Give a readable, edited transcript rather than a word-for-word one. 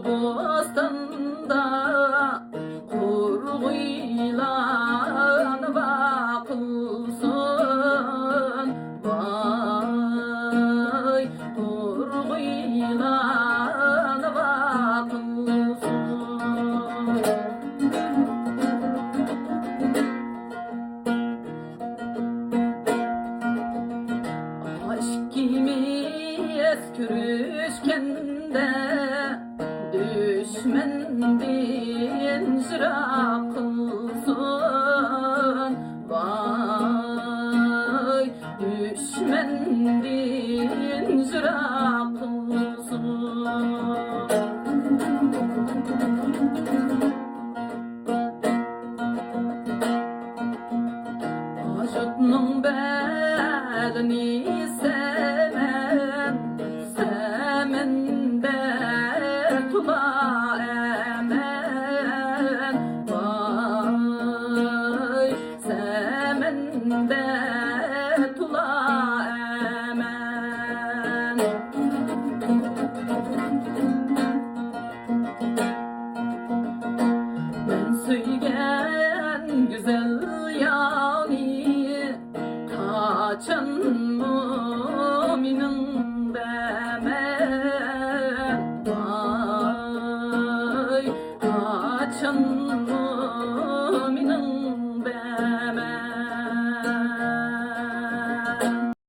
bostanda kurguylanıp akılsın. Vay kurguylanıp akılsın. Aşk kimi eskürüşkende düşmen dincir akılsın. Vay düşmen dincir akılsın. Acıtның bəlini seven, semende tula emen. Vay semende